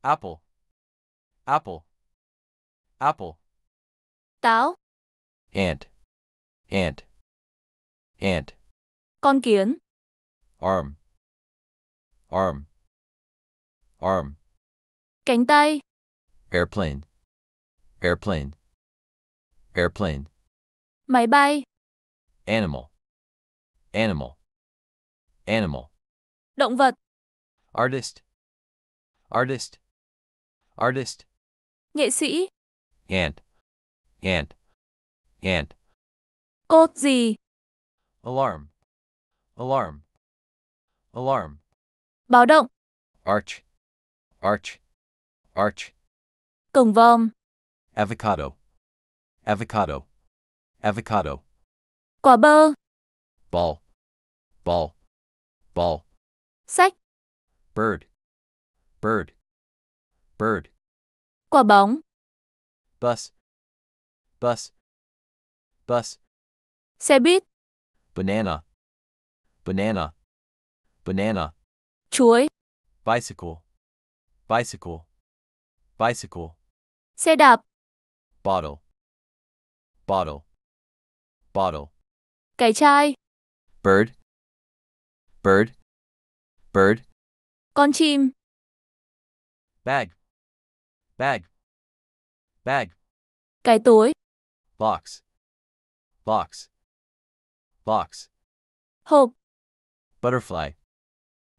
apple, apple, apple. Táo. Ant, ant, ant. Con kiến. Arm, arm, arm. Cánh tay. Airplane, airplane, airplane. Máy bay. Animal, animal, animal. Động vật. Artist, artist, artist. Nghệ sĩ. Ant, ant, ant. Cốt gì? Alarm, alarm, alarm. Báo động. Arch, arch, arch. Cổng vòm. Avocado, avocado, avocado. Quả bơ. Ball, ball, ball. Sách. Bird, bird, bird. Quả bóng. Bus, bus, bus. Xe buýt. Banana, banana, banana. Chuối. Bicycle, bicycle, bicycle. Xe đạp. Bottle, bottle, bottle. Cái chai. Bird, bird, bird. Con chim. Bag, bag, bag. Cái tối. Box, box, box. Hộp. Butterfly,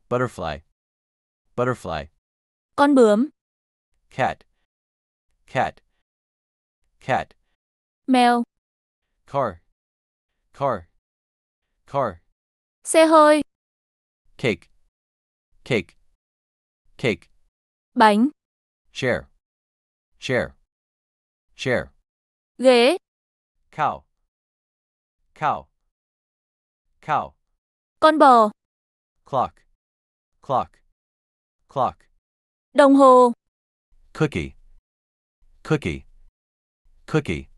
butterfly, butterfly. Con bướm. Cat, cat, cat. Mèo. Car, car, car. Xe hơi. Cake, cake, cake. Bánh. Chair, chair, chair. Ghế. Cow, cow, cow. Con bò. Clock, clock, clock. Đồng hồ. Cookie, cookie, cookie.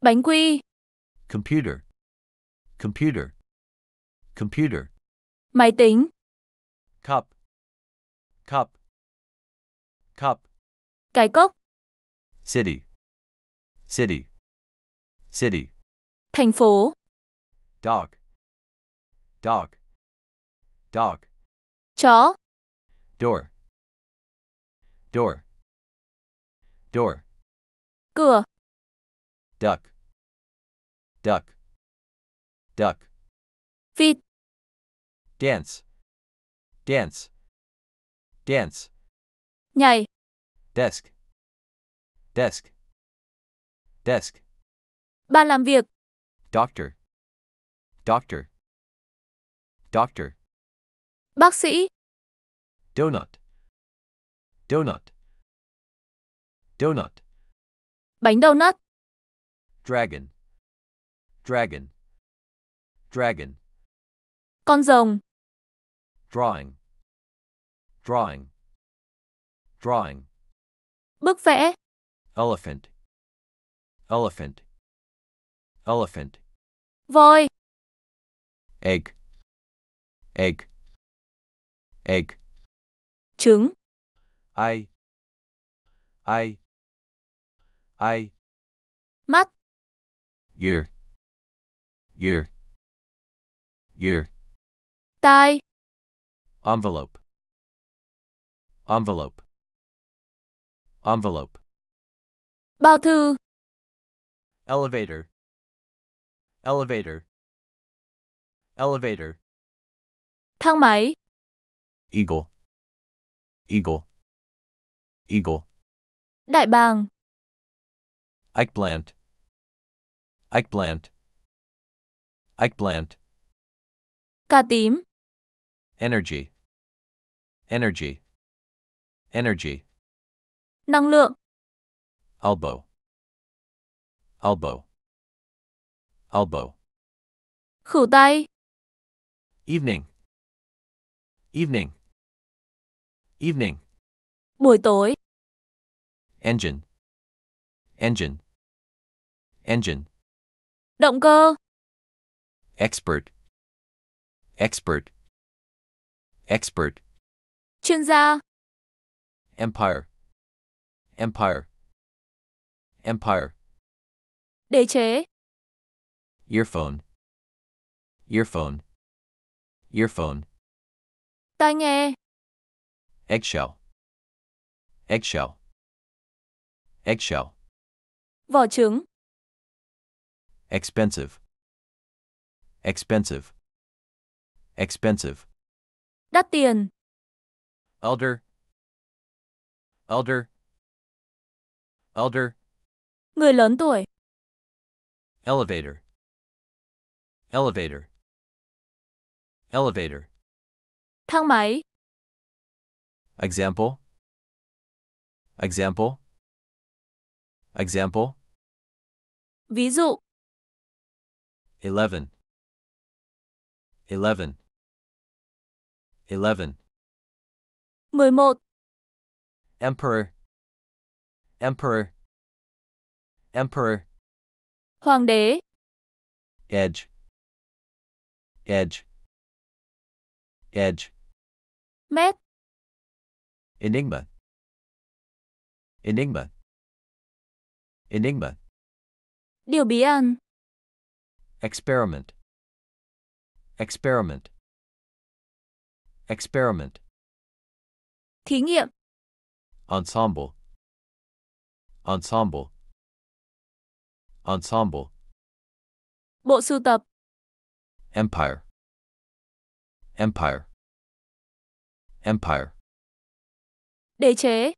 Bánh quy. Computer, computer, computer. Máy tính. Cup, cup, cup. Cái cốc. City, city, city. Thành phố. Dog, dog, dog. Chó. Door, door, door. Cửa. Duck, duck, duck. Vịt. Dance, dance, dance. Nhảy. Desk, desk, desk. Bàn làm việc. Doctor, doctor, doctor. Bác sĩ. Donut, donut, donut. Bánh donut. Dragon, dragon, dragon. Con rồng. Drawing, drawing, drawing. Bức vẽ. Elephant, elephant, elephant. Voi. Egg, egg, egg. Trứng. I, I. Mắt. Year, year, year. Tai. Envelope, envelope, envelope. Bao thư. Elevator, elevator, elevator. Thang máy. Eagle, eagle, eagle. Đại bàng. Eggplant, eggplant, eggplant. Cà tím. Energy, energy, energy. Năng lượng. Elbow, elbow, elbow. Khử tay. Evening, evening, evening. Buổi tối. Engine, engine, engine. Động cơ. Expert, expert, expert. Chuyên gia. Empire, Empire. Empire. Đế chế. Earphone. Earphone. Earphone. Tai nghe. Eggshell. Eggshell. Eggshell. Vỏ trứng. Expensive. Expensive. Expensive. Đắt tiền. Elder. Elder. Elder. Người lớn tuổi. Elevator. Elevator. Elevator. Thang máy. Example. Example. Example. Ví dụ. 11. 11. 11. 11. Emperor. Emperor. Emperor. Hoàng đế. Edge. Edge. Edge. Mét. Enigma. Enigma. Enigma. Điều bí ẩn. Experiment. Experiment. Experiment. Thí nghiệm. Ensemble. Ensemble. Ensemble. Bộ sưu tập. Empire. Empire. Empire. Đế chế.